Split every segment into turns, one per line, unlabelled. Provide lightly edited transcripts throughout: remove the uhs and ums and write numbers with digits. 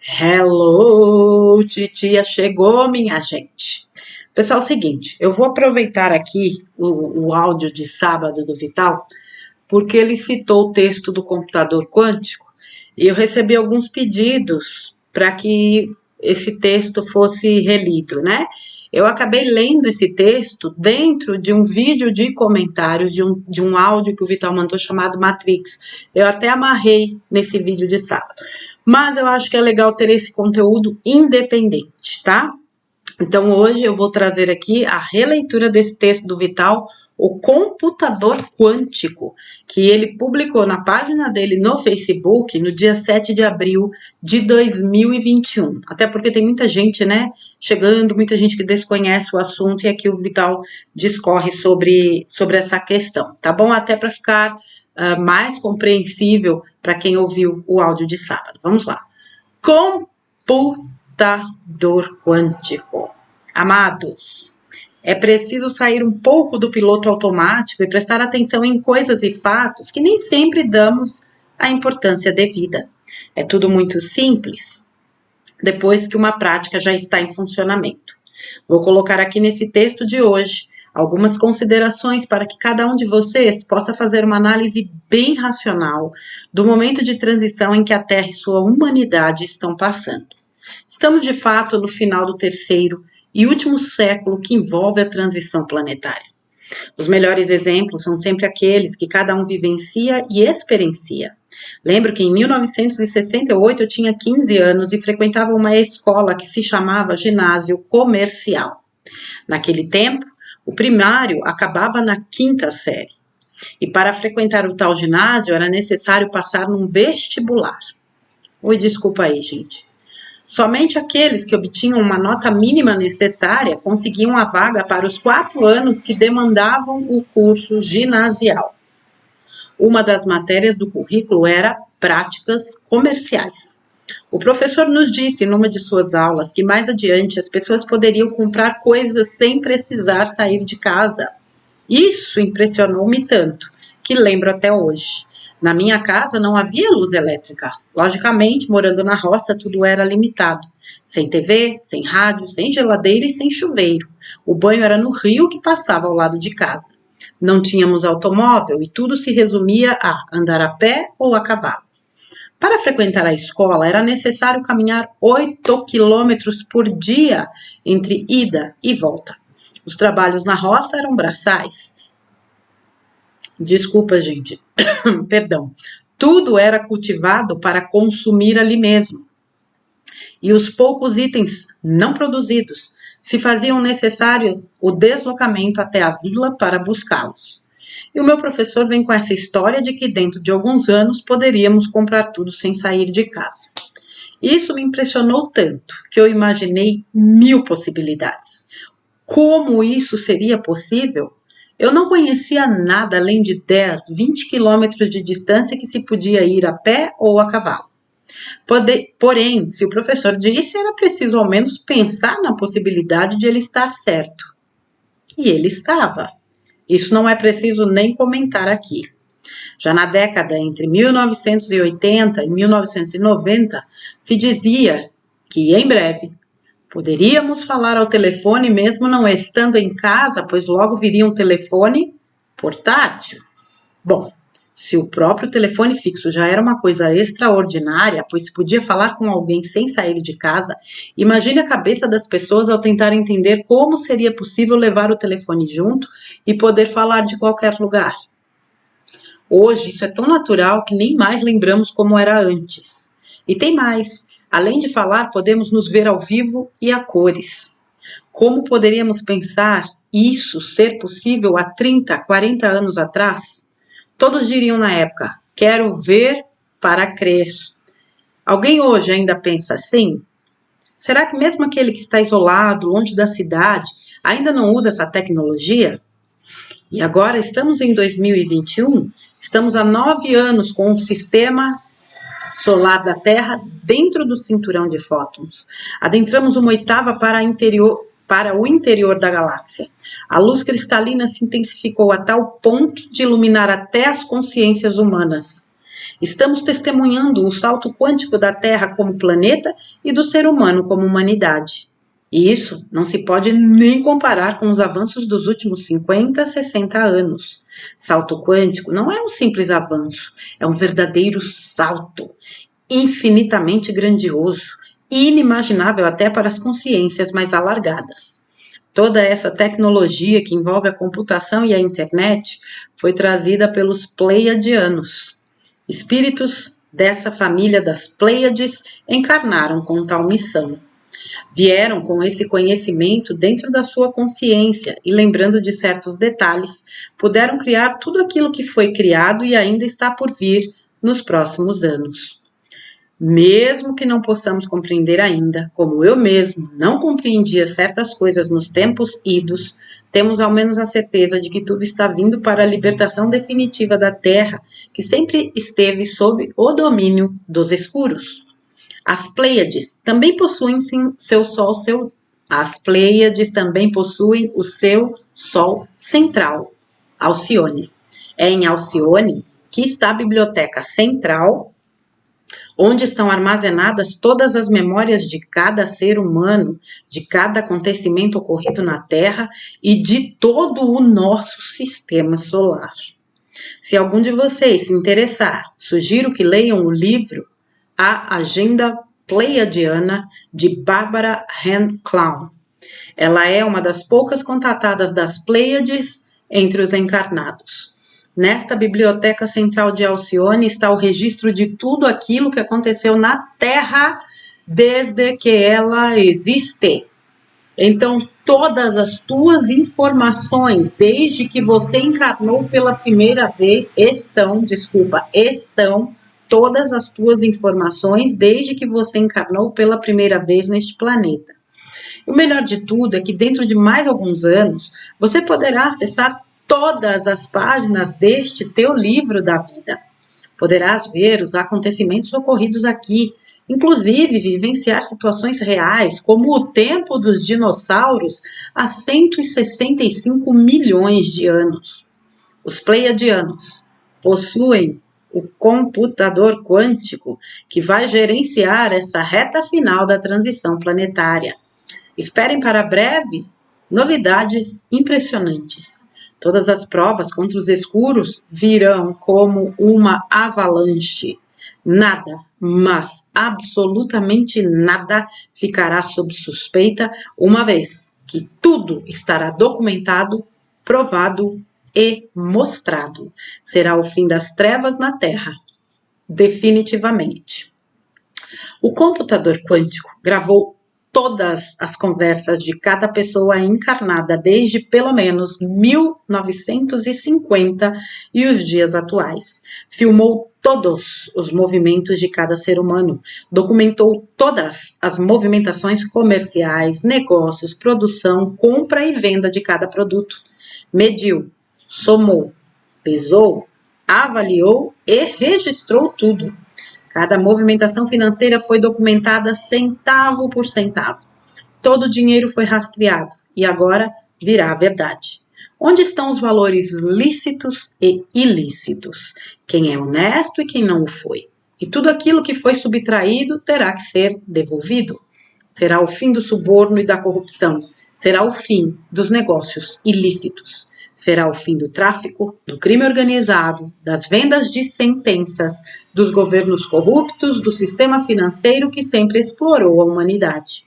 Hello, titia chegou, minha gente. Pessoal, é o seguinte, eu vou aproveitar aqui o áudio de sábado do Vital, porque ele citou o texto do computador quântico e eu recebi alguns pedidos para que esse texto fosse relido, né? Eu acabei lendo esse texto dentro de um vídeo de comentários de um áudio que o Vital mandou chamado Matrix. Eu até amarrei nesse vídeo de sábado. Mas eu acho que é legal ter esse conteúdo independente, tá? Então hoje eu vou trazer aqui a releitura desse texto do Vital, O Computador Quântico, que ele publicou na página dele no Facebook no dia 7 de abril de 2021. Até porque tem muita gente, né, chegando, muita gente que desconhece o assunto e aqui o Vital discorre sobre essa questão, tá bom? Até para ficar mais compreensível para quem ouviu o áudio de sábado. Vamos lá. Computador quântico. Amados, é preciso sair um pouco do piloto automático e prestar atenção em coisas e fatos que nem sempre damos a importância devida. É tudo muito simples, depois que uma prática já está em funcionamento. Vou colocar aqui nesse texto de hoje algumas considerações para que cada um de vocês possa fazer uma análise bem racional do momento de transição em que a Terra e sua humanidade estão passando. Estamos, de fato, no final do terceiro e último século que envolve a transição planetária. Os melhores exemplos são sempre aqueles que cada um vivencia e experiencia. Lembro que em 1968 eu tinha 15 anos e frequentava uma escola que se chamava Ginásio Comercial. Naquele tempo, o primário acabava na 5ª série. E para frequentar o tal ginásio era necessário passar num vestibular. Oi, desculpa aí, gente. Somente aqueles que obtinham uma nota mínima necessária conseguiam a vaga para os 4 anos que demandavam o curso ginasial. Uma das matérias do currículo era práticas comerciais. O professor nos disse numa de suas aulas que mais adiante as pessoas poderiam comprar coisas sem precisar sair de casa. Isso impressionou-me tanto, que lembro até hoje. Na minha casa não havia luz elétrica. Logicamente, morando na roça, tudo era limitado. Sem TV, sem rádio, sem geladeira e sem chuveiro. O banho era no rio que passava ao lado de casa. Não tínhamos automóvel e tudo se resumia a andar a pé ou a cavalo. Para frequentar a escola, era necessário caminhar 8 quilômetros por dia entre ida e volta. Os trabalhos na roça eram braçais. Desculpa, gente. Perdão. Tudo era cultivado para consumir ali mesmo. E os poucos itens não produzidos se faziam necessário o deslocamento até a vila para buscá-los. E o meu professor vem com essa história de que dentro de alguns anos poderíamos comprar tudo sem sair de casa. Isso me impressionou tanto que eu imaginei 1000 possibilidades. Como isso seria possível? Eu não conhecia nada além de 10, 20 quilômetros de distância que se podia ir a pé ou a cavalo. Porém, se o professor disse, era preciso ao menos pensar na possibilidade de ele estar certo. E ele estava. Isso não é preciso nem comentar aqui. Já na década entre 1980 e 1990, se dizia que, em breve, poderíamos falar ao telefone mesmo não estando em casa, pois logo viria um telefone portátil. Bom, se o próprio telefone fixo já era uma coisa extraordinária, pois se podia falar com alguém sem sair de casa, imagine a cabeça das pessoas ao tentar entender como seria possível levar o telefone junto e poder falar de qualquer lugar. Hoje, isso é tão natural que nem mais lembramos como era antes. E tem mais. Além de falar, podemos nos ver ao vivo e a cores. Como poderíamos pensar isso ser possível há 30, 40 anos atrás? Todos diriam na época, quero ver para crer. Alguém hoje ainda pensa assim? Será que mesmo aquele que está isolado, longe da cidade, ainda não usa essa tecnologia? E agora estamos em 2021, estamos há 9 anos com um sistema solar da Terra dentro do cinturão de fótons. Adentramos uma oitava para o interior da galáxia. A luz cristalina se intensificou a tal ponto de iluminar até as consciências humanas. Estamos testemunhando o salto quântico da Terra como planeta e do ser humano como humanidade. E isso não se pode nem comparar com os avanços dos últimos 50, 60 anos. Salto quântico não é um simples avanço, é um verdadeiro salto, infinitamente grandioso, inimaginável até para as consciências mais alargadas. Toda essa tecnologia que envolve a computação e a internet foi trazida pelos Pleiadianos. Espíritos dessa família das Pleiades encarnaram com tal missão. Vieram com esse conhecimento dentro da sua consciência e, lembrando de certos detalhes, puderam criar tudo aquilo que foi criado e ainda está por vir nos próximos anos. Mesmo que não possamos compreender ainda, como eu mesmo não compreendia certas coisas nos tempos idos, temos ao menos a certeza de que tudo está vindo para a libertação definitiva da Terra, que sempre esteve sob o domínio dos escuros. As Pleiades também possuem o seu Sol central, Alcione. É em Alcione que está a Biblioteca Central, onde estão armazenadas todas as memórias de cada ser humano, de cada acontecimento ocorrido na Terra e de todo o nosso sistema solar. Se algum de vocês se interessar, sugiro que leiam o livro A Agenda Pleiadiana, de Barbara Ann Clown. Ela é uma das poucas contatadas das Pleiades entre os encarnados. Nesta Biblioteca Central de Alcione está o registro de tudo aquilo que aconteceu na Terra desde que ela existe. Então, todas as tuas informações, desde que você encarnou pela primeira vez, estão todas as tuas informações desde que você encarnou pela primeira vez neste planeta. O melhor de tudo é que dentro de mais alguns anos, você poderá acessar todas as páginas deste teu livro da vida. Poderás ver os acontecimentos ocorridos aqui, inclusive vivenciar situações reais, como o tempo dos dinossauros há 165 milhões de anos. Os Pleiadianos possuem o computador quântico que vai gerenciar essa reta final da transição planetária. Esperem para breve novidades impressionantes. Todas as provas contra os escuros virão como uma avalanche. Nada, mas absolutamente nada ficará sob suspeita, uma vez que tudo estará documentado, provado e mostrado. Será o fim das trevas na Terra, definitivamente. O computador quântico gravou todas as conversas de cada pessoa encarnada desde pelo menos 1950 e os dias atuais. Filmou todos os movimentos de cada ser humano, documentou todas as movimentações comerciais, negócios, produção, compra e venda de cada produto. Mediu, somou, pesou, avaliou e registrou tudo. Cada movimentação financeira foi documentada centavo por centavo. Todo o dinheiro foi rastreado e agora virá a verdade. Onde estão os valores lícitos e ilícitos? Quem é honesto e quem não o foi? E tudo aquilo que foi subtraído terá que ser devolvido. Será o fim do suborno e da corrupção. Será o fim dos negócios ilícitos. Será o fim do tráfico, do crime organizado, das vendas de sentenças, dos governos corruptos, do sistema financeiro que sempre explorou a humanidade.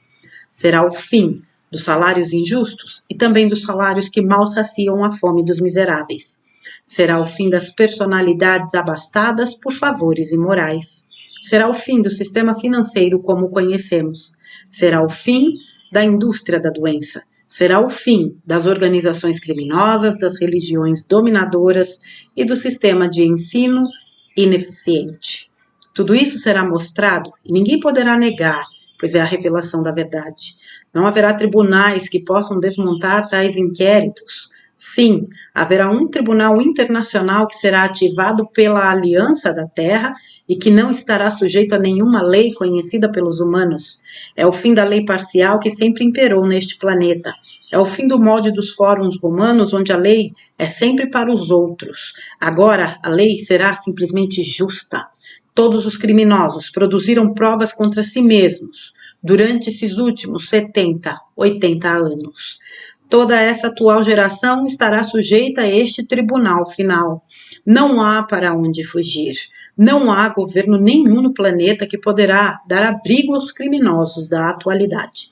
Será o fim dos salários injustos e também dos salários que mal saciam a fome dos miseráveis. Será o fim das personalidades abastadas por favores imorais. Será o fim do sistema financeiro como o conhecemos. Será o fim da indústria da doença. Será o fim das organizações criminosas, das religiões dominadoras e do sistema de ensino ineficiente. Tudo isso será mostrado e ninguém poderá negar, pois é a revelação da verdade. Não haverá tribunais que possam desmontar tais inquéritos. Sim, haverá um tribunal internacional que será ativado pela Aliança da Terra e que não estará sujeito a nenhuma lei conhecida pelos humanos. É o fim da lei parcial que sempre imperou neste planeta. É o fim do molde dos fóruns romanos, onde a lei é sempre para os outros. Agora, a lei será simplesmente justa. Todos os criminosos produziram provas contra si mesmos durante esses últimos 70, 80 anos. Toda essa atual geração estará sujeita a este tribunal final. Não há para onde fugir. Não há governo nenhum no planeta que poderá dar abrigo aos criminosos da atualidade.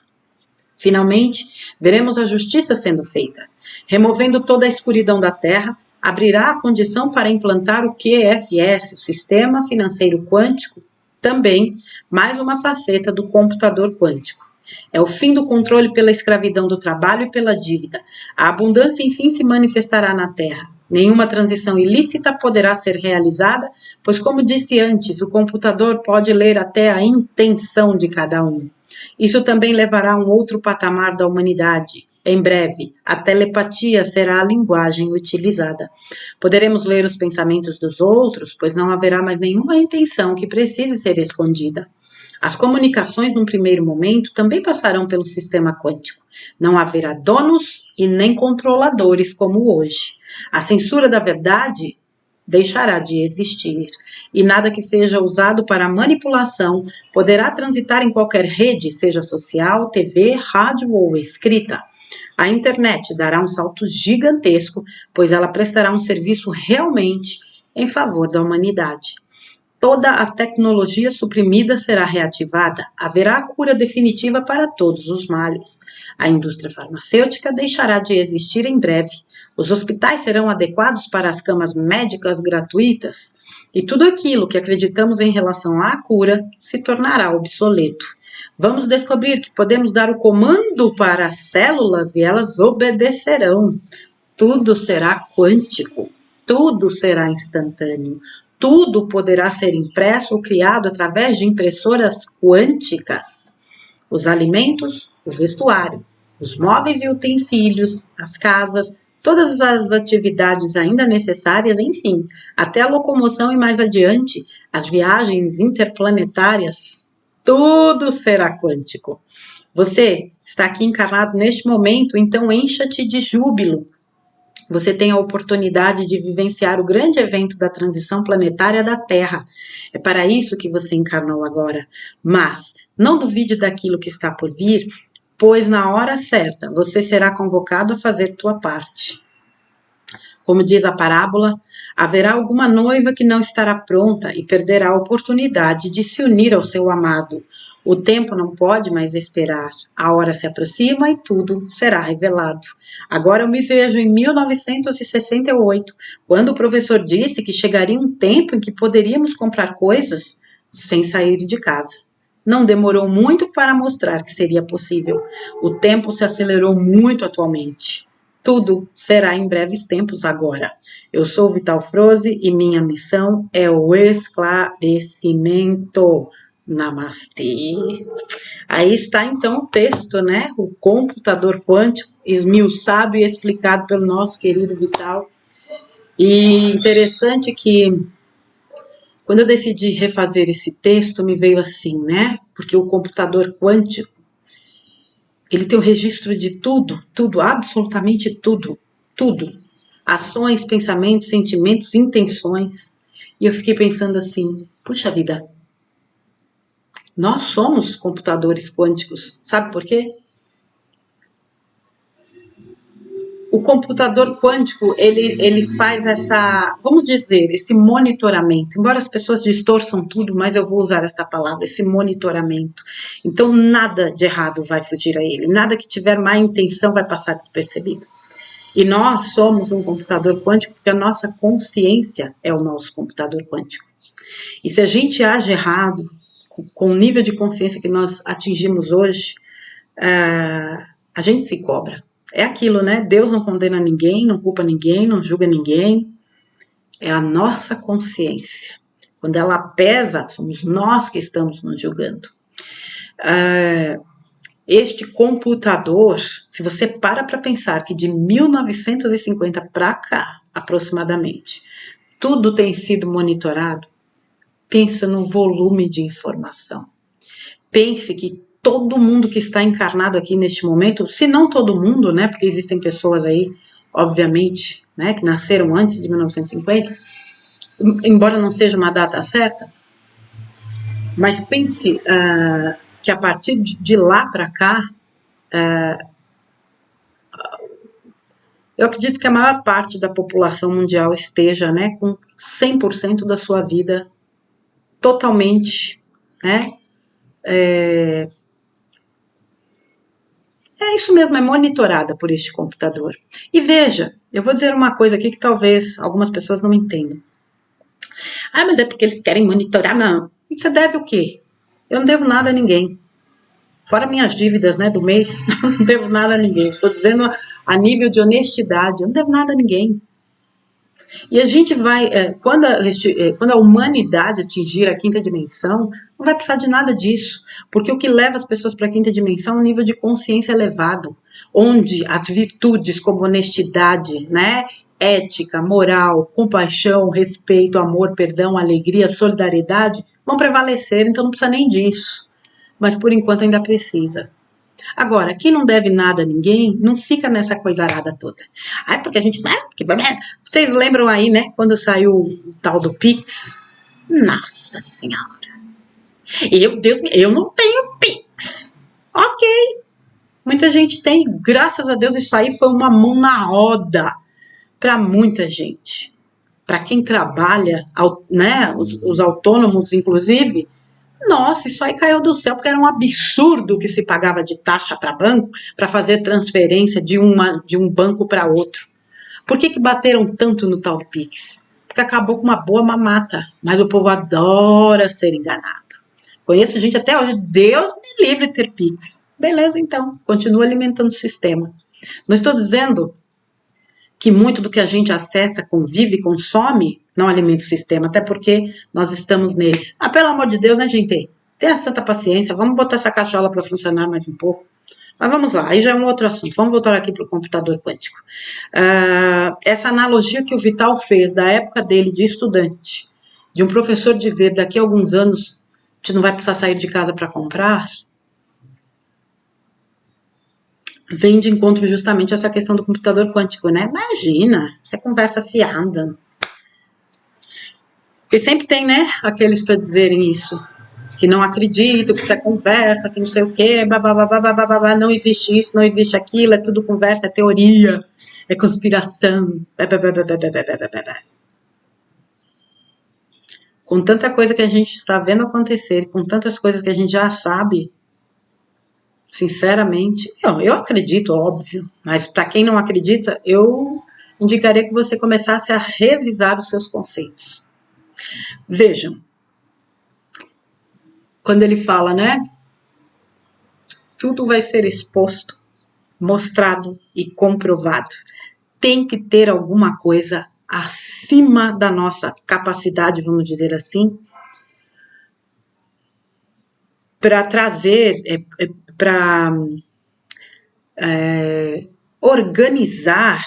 Finalmente, veremos a justiça sendo feita. Removendo toda a escuridão da Terra, abrirá a condição para implantar o QFS, o Sistema Financeiro Quântico, também mais uma faceta do computador quântico. É o fim do controle pela escravidão do trabalho e pela dívida. A abundância, enfim, se manifestará na Terra. Nenhuma transição ilícita poderá ser realizada, pois, como disse antes, o computador pode ler até a intenção de cada um. Isso também levará a um outro patamar da humanidade. Em breve, a telepatia será a linguagem utilizada. Poderemos ler os pensamentos dos outros, pois não haverá mais nenhuma intenção que precise ser escondida. As comunicações, num primeiro momento, também passarão pelo sistema quântico. Não haverá donos e nem controladores como hoje. A censura da verdade deixará de existir, e nada que seja usado para manipulação poderá transitar em qualquer rede, seja social, TV, rádio ou escrita. A internet dará um salto gigantesco, pois ela prestará um serviço realmente em favor da humanidade. Toda a tecnologia suprimida será reativada. Haverá a cura definitiva para todos os males. A indústria farmacêutica deixará de existir em breve. Os hospitais serão adequados para as camas médicas gratuitas. E tudo aquilo que acreditamos em relação à cura se tornará obsoleto. Vamos descobrir que podemos dar o comando para as células e elas obedecerão. Tudo será quântico. Tudo será instantâneo. Tudo poderá ser impresso ou criado através de impressoras quânticas. Os alimentos, o vestuário, os móveis e utensílios, as casas, todas as atividades ainda necessárias, enfim, até a locomoção e mais adiante, as viagens interplanetárias, tudo será quântico. Você está aqui encarnado neste momento, então encha-te de júbilo. Você tem a oportunidade de vivenciar o grande evento da transição planetária da Terra. É para isso que você encarnou agora. Mas não duvide daquilo que está por vir, pois na hora certa você será convocado a fazer tua parte. Como diz a parábola, haverá alguma noiva que não estará pronta e perderá a oportunidade de se unir ao seu amado. O tempo não pode mais esperar. A hora se aproxima e tudo será revelado. Agora eu me vejo em 1968, quando o professor disse que chegaria um tempo em que poderíamos comprar coisas sem sair de casa. Não demorou muito para mostrar que seria possível. O tempo se acelerou muito atualmente. Tudo será em breves tempos agora. Eu sou Vital Froze e minha missão é o esclarecimento. Namastê. Aí está então o texto, né? O computador quântico, esmiuçado e explicado pelo nosso querido Vital. E interessante que quando eu decidi refazer esse texto, me veio assim, né? Porque o computador quântico, ele tem o registro de tudo, tudo, absolutamente tudo, tudo. Ações, pensamentos, sentimentos, intenções. E eu fiquei pensando assim, puxa vida, nós somos computadores quânticos. Sabe por quê? O computador quântico, ele faz essa, vamos dizer, esse monitoramento. Embora as pessoas distorçam tudo, mas eu vou usar essa palavra, esse monitoramento. Então, nada de errado vai fugir a ele. Nada que tiver má intenção vai passar despercebido. E nós somos um computador quântico porque a nossa consciência é o nosso computador quântico. E se a gente age errado, com o nível de consciência que nós atingimos hoje, a gente se cobra. É aquilo, né? Deus não condena ninguém, não culpa ninguém, não julga ninguém. É a nossa consciência. Quando ela pesa, somos nós que estamos nos julgando. Este computador, se você para pensar que de 1950 para cá, aproximadamente, tudo tem sido monitorado, Pensa no volume de informação. Pense que todo mundo que está encarnado aqui neste momento, se não todo mundo, né, porque existem pessoas aí, obviamente, né, que nasceram antes de 1950, embora não seja uma data certa, mas pense que a partir de lá para cá, eu acredito que a maior parte da população mundial esteja, né, com 100% da sua vida totalmente, né, é isso mesmo, é monitorada por este computador. E veja, eu vou dizer uma coisa aqui que talvez algumas pessoas não entendam. Ah, mas é porque eles querem monitorar? Não. E você deve o quê? Eu não devo nada a ninguém. Fora minhas dívidas, né, do mês, não devo nada a ninguém. Estou dizendo a nível de honestidade, eu não devo nada a ninguém. E a gente vai, quando a humanidade atingir a quinta dimensão, não vai precisar de nada disso, porque o que leva as pessoas para a quinta dimensão é um nível de consciência elevado, onde as virtudes como honestidade, né, ética, moral, compaixão, respeito, amor, perdão, alegria, solidariedade vão prevalecer, então não precisa nem disso. Mas por enquanto ainda precisa. Agora, quem não deve nada a ninguém, não fica nessa coisarada toda. Ai, porque a gente... Vocês lembram aí, né, quando saiu o tal do Pix? Nossa Senhora. Eu não tenho Pix. Ok. Muita gente tem, graças a Deus, isso aí foi uma mão na roda para muita gente. Para quem trabalha, né, os autônomos, inclusive, nossa, isso aí caiu do céu, porque era um absurdo que se pagava de taxa para banco para fazer transferência de um banco para outro. Por que bateram tanto no tal Pix? Porque acabou com uma boa mamata, mas o povo adora ser enganado. Conheço gente até hoje, Deus me livre de ter Pix. Beleza, então, continua alimentando o sistema. Não estou dizendo que muito do que a gente acessa, convive, consome, não alimenta o sistema, até porque nós estamos nele. Ah, pelo amor de Deus, né, gente? Tenha santa paciência, vamos botar essa cachola para funcionar mais um pouco. Mas vamos lá, aí já é um outro assunto. Vamos voltar aqui para o computador quântico. Essa analogia que o Vital fez da época dele de estudante, de um professor dizer daqui a alguns anos a gente não vai precisar sair de casa para comprar, vem de encontro justamente essa questão do computador quântico, né? Imagina, essa conversa fiada. Porque sempre tem, né, aqueles para dizerem isso, que não acreditam, que isso é conversa, que não sei o quê, babá, não existe isso, não existe aquilo, é tudo conversa, é teoria, é conspiração. Com tanta coisa que a gente está vendo acontecer, com tantas coisas que a gente já sabe, sinceramente, eu acredito, óbvio, mas para quem não acredita, eu indicaria que você começasse a revisar os seus conceitos. Vejam, quando ele fala, né, tudo vai ser exposto, mostrado e comprovado. Tem que ter alguma coisa acima da nossa capacidade, vamos dizer assim, para trazer, para organizar,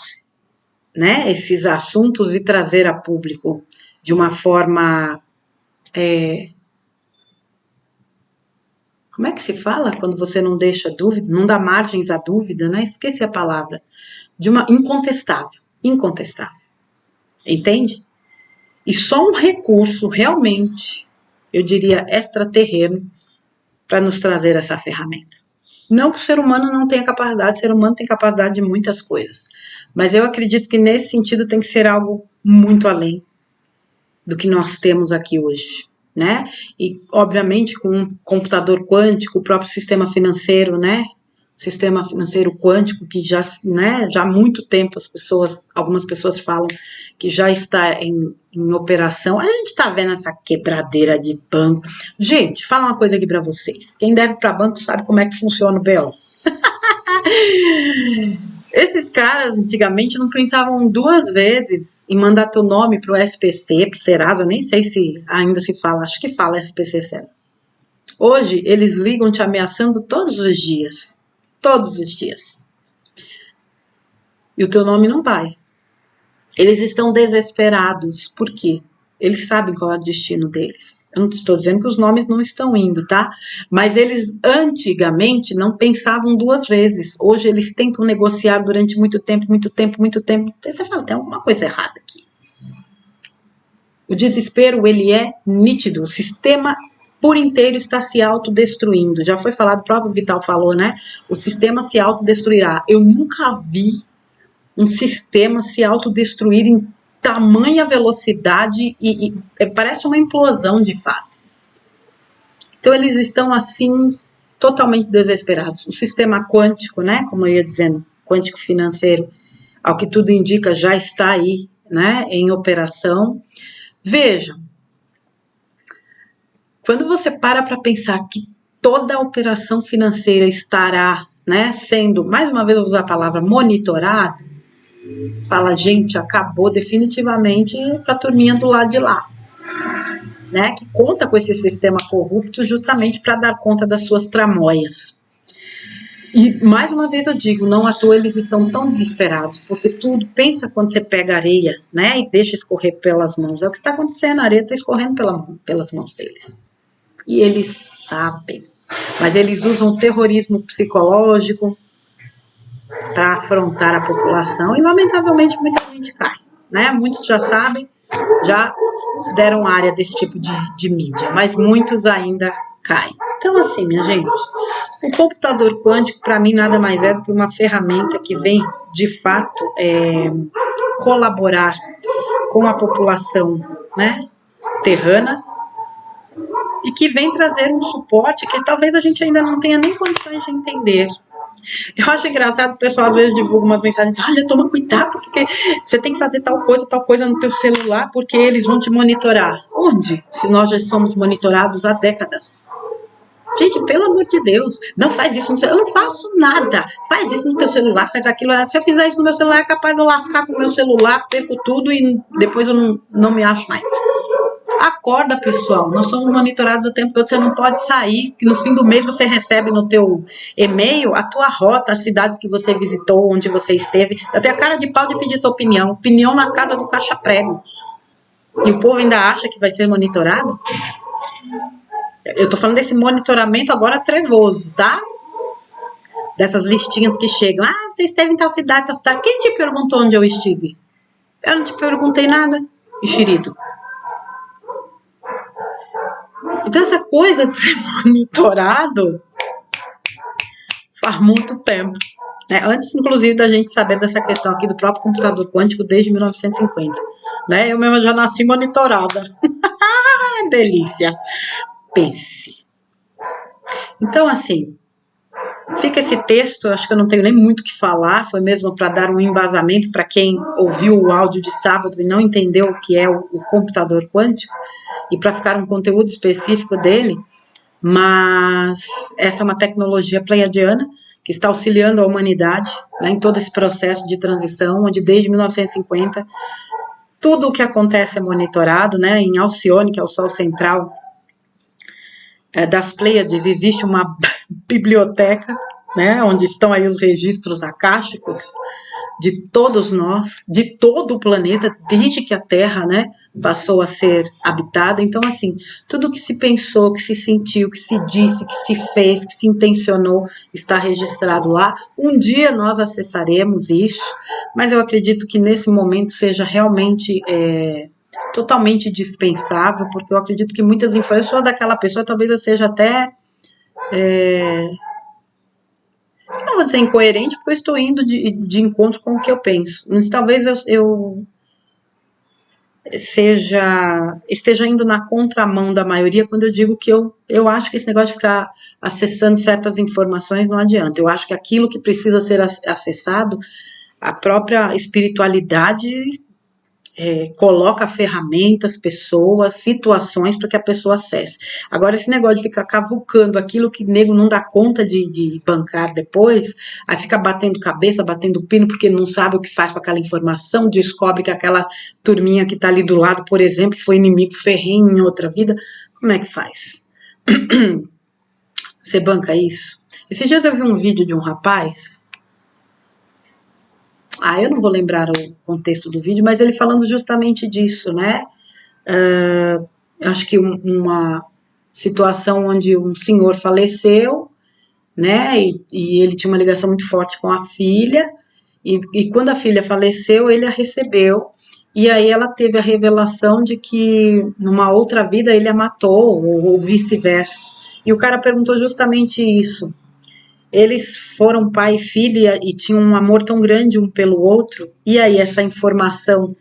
né, esses assuntos e trazer a público de uma forma... como é que se fala quando você não deixa dúvida, não dá margens à dúvida, né? Esqueci a palavra. De uma incontestável. Incontestável. Entende? E só um recurso realmente, eu diria, extraterreno, para nos trazer essa ferramenta. Não que o ser humano não tenha capacidade, o ser humano tem capacidade de muitas coisas. Mas eu acredito que nesse sentido tem que ser algo muito além do que nós temos aqui hoje, né? E, obviamente, com um computador quântico, o próprio sistema financeiro, né? Sistema financeiro quântico, que já, né, já há muito tempo algumas pessoas falam que já está em operação. A gente está vendo essa quebradeira de banco. Gente, fala uma coisa aqui para vocês. Quem deve para banco sabe como é que funciona o BO. Esses caras, antigamente, não pensavam duas vezes em mandar teu nome pro SPC, pro Serasa, eu nem sei se ainda se fala, acho que fala SPC sério. Hoje, eles ligam te ameaçando todos os dias. Todos os dias. E o teu nome não vai. Eles estão desesperados. Por quê? Eles sabem qual é o destino deles. Eu não estou dizendo que os nomes não estão indo, tá? Mas eles antigamente não pensavam duas vezes. Hoje eles tentam negociar durante muito tempo, muito tempo, muito tempo. Aí você fala, tem alguma coisa errada aqui. O desespero, ele é nítido. O sistema por inteiro está se autodestruindo. Já foi falado, o próprio Vital falou, né? O sistema se autodestruirá. Eu nunca vi um sistema se autodestruir em tamanha velocidade e parece uma implosão de fato. Então eles estão assim totalmente desesperados. O sistema quântico, né, como eu ia dizendo, quântico financeiro, ao que tudo indica, já está aí, né, em operação. Vejam, quando você para pensar que toda a operação financeira estará, né, sendo, mais uma vez eu vou usar a palavra monitorada, fala, gente, acabou definitivamente para a turminha do lado de lá, né, que conta com esse sistema corrupto justamente para dar conta das suas tramóias. E, mais uma vez eu digo, não à toa eles estão tão desesperados, porque tudo, pensa quando você pega areia, né, e deixa escorrer pelas mãos, é o que está acontecendo, a areia está escorrendo pelas mãos deles. E eles sabem, mas eles usam o terrorismo psicológico para afrontar a população e, lamentavelmente, muita gente cai, né, muitos já sabem, já deram área desse tipo de mídia, mas muitos ainda caem. Então, assim, minha gente, o computador quântico, para mim, nada mais é do que uma ferramenta que vem, de fato, colaborar com a população, né, terrana, e que vem trazer um suporte que talvez a gente ainda não tenha nem condições de entender. Eu acho engraçado, o pessoal às vezes divulga umas mensagens, olha, toma cuidado, porque você tem que fazer tal coisa no teu celular, porque eles vão te monitorar. Onde? Se nós já somos monitorados há décadas. Gente, pelo amor de Deus, não faz isso no celular. Eu não faço nada. Faz isso no teu celular, faz aquilo. Se eu fizer isso no meu celular, é capaz de eu lascar com o meu celular, perco tudo e depois eu não me acho mais. Acorda, pessoal. Nós somos monitorados o tempo todo. Você não pode sair, que no fim do mês você recebe no teu e-mail a tua rota, as cidades que você visitou, onde você esteve. Até a cara de pau de pedir tua opinião. Opinião na casa do caixa-prego. E o povo ainda acha que vai ser monitorado? Eu tô falando desse monitoramento agora trevoso, tá? Dessas listinhas que chegam. Ah, você esteve em tal cidade, tal cidade. Quem te perguntou onde eu estive? Eu não te perguntei nada, enxerido. Então essa coisa de ser monitorado faz muito tempo. Né? Antes, inclusive, da gente saber dessa questão aqui do próprio computador quântico desde 1950. Né? Eu mesma já nasci monitorada. Delícia. Pense. Então, assim, fica esse texto, acho que eu não tenho nem muito o que falar, foi mesmo para dar um embasamento para quem ouviu o áudio de sábado e não entendeu o que é o computador quântico, e para ficar um conteúdo específico dele, mas essa é uma tecnologia pleiadiana que está auxiliando a humanidade, né, em todo esse processo de transição, onde desde 1950 tudo o que acontece é monitorado, né, em Alcione, que é o Sol Central das Pleiades, existe uma biblioteca, né, onde estão aí os registros acásticos de todos nós, de todo o planeta, desde que a Terra, né, passou a ser habitada. Então, assim, tudo que se pensou, que se sentiu, que se disse, que se fez, que se intencionou, está registrado lá. Um dia nós acessaremos isso, mas eu acredito que nesse momento seja realmente totalmente dispensável, porque eu acredito que muitas informações, eu sou daquela pessoa, talvez eu seja até não vou dizer incoerente, porque eu estou indo de encontro com o que eu penso. Mas talvez eu esteja indo na contramão da maioria quando eu digo que eu acho que esse negócio de ficar acessando certas informações não adianta. Eu acho que aquilo que precisa ser acessado, a própria espiritualidade coloca ferramentas, pessoas, situações para que a pessoa acesse. Agora, esse negócio de ficar cavucando aquilo que o nego não dá conta de bancar depois, aí fica batendo cabeça, batendo pino, porque não sabe o que faz com aquela informação, descobre que aquela turminha que está ali do lado, por exemplo, foi inimigo ferrenho em outra vida, como é que faz? Você banca isso? Esses dias eu vi um vídeo de um rapaz, eu não vou lembrar o contexto do vídeo, mas ele falando justamente disso, né? acho que uma situação onde um senhor faleceu, né? E ele tinha uma ligação muito forte com a filha, e quando a filha faleceu, ele a recebeu, e aí ela teve a revelação de que numa outra vida ele a matou, ou vice-versa. E o cara perguntou justamente isso. Eles foram pai e filha e tinham um amor tão grande um pelo outro, e aí essa informação,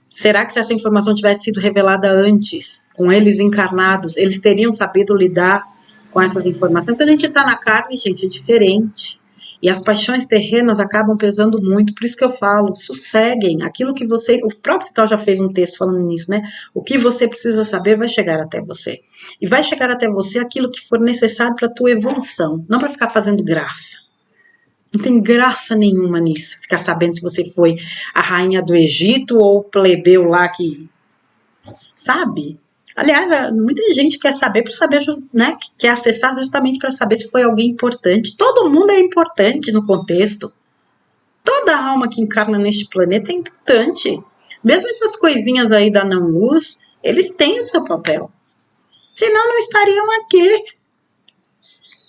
será que se essa informação tivesse sido revelada antes, com eles encarnados, eles teriam sabido lidar com essas informações? Porque a gente está na carne, gente, é diferente. E as paixões terrenas acabam pesando muito, por isso que eu falo, sosseguem. Aquilo que você. O próprio Vital já fez um texto falando nisso, né? O que você precisa saber vai chegar até você. E vai chegar até você aquilo que for necessário para a tua evolução, não para ficar fazendo graça. Não tem graça nenhuma nisso, ficar sabendo se você foi a rainha do Egito ou o plebeu lá que. Sabe? Aliás, muita gente quer saber para saber, né? Quer acessar justamente para saber se foi alguém importante. Todo mundo é importante no contexto. Toda alma que encarna neste planeta é importante. Mesmo essas coisinhas aí da não-luz, eles têm o seu papel. Senão não estariam aqui.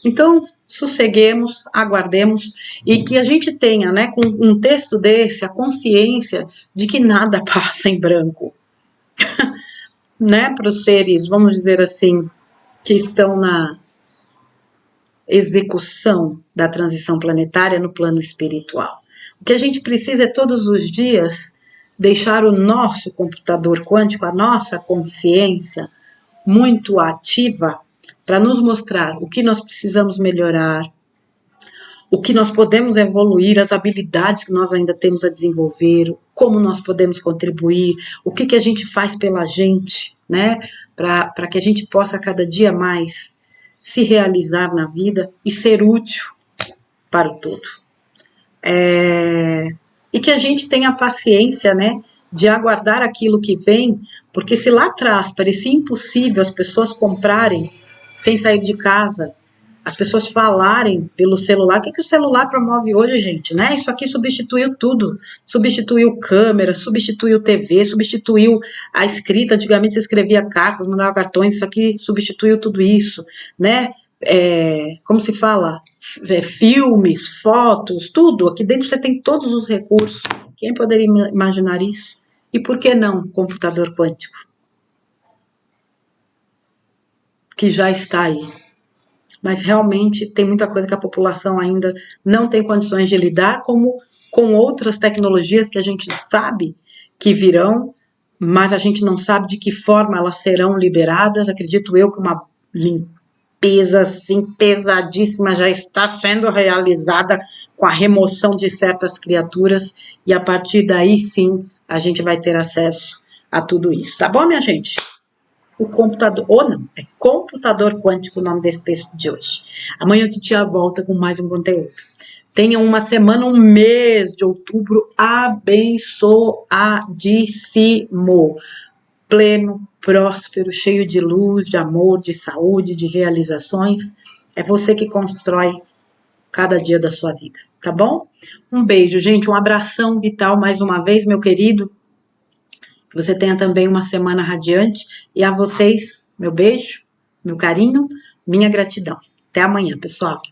Então, sosseguemos, aguardemos e que a gente tenha, né, com um texto desse, a consciência de que nada passa em branco, né, para os seres, vamos dizer assim, que estão na execução da transição planetária no plano espiritual. O que a gente precisa é todos os dias deixar o nosso computador quântico, a nossa consciência muito ativa para nos mostrar o que nós precisamos melhorar, o que nós podemos evoluir, as habilidades que nós ainda temos a desenvolver, como nós podemos contribuir, o que a gente faz pela gente, né? Para que a gente possa cada dia mais se realizar na vida e ser útil para o todo. E que a gente tenha paciência, né? De aguardar aquilo que vem, porque se lá atrás parecia impossível as pessoas comprarem sem sair de casa, as pessoas falarem pelo celular. O que o celular promove hoje, gente? Né? Isso aqui substituiu tudo. Substituiu câmera, substituiu TV, substituiu a escrita. Antigamente você escrevia cartas, mandava cartões. Isso aqui substituiu tudo isso. Né? Como se fala? Filmes, fotos, tudo. Aqui dentro você tem todos os recursos. Quem poderia imaginar isso? E por que não computador quântico? Que já está aí. Mas realmente tem muita coisa que a população ainda não tem condições de lidar, como com outras tecnologias que a gente sabe que virão, mas a gente não sabe de que forma elas serão liberadas. Acredito eu que uma limpeza assim, pesadíssima já está sendo realizada com a remoção de certas criaturas, e a partir daí sim a gente vai ter acesso a tudo isso. Tá bom, minha gente? O computador, ou não, é computador quântico o nome desse texto de hoje. Amanhã a Titia volta com mais um conteúdo. Tenham uma semana, um mês de outubro abençoadíssimo, pleno, próspero, cheio de luz, de amor, de saúde, de realizações. É você que constrói cada dia da sua vida, tá bom? Um beijo, gente, um abração vital mais uma vez, meu querido. Que você tenha também uma semana radiante. E a vocês, meu beijo, meu carinho, minha gratidão. Até amanhã, pessoal.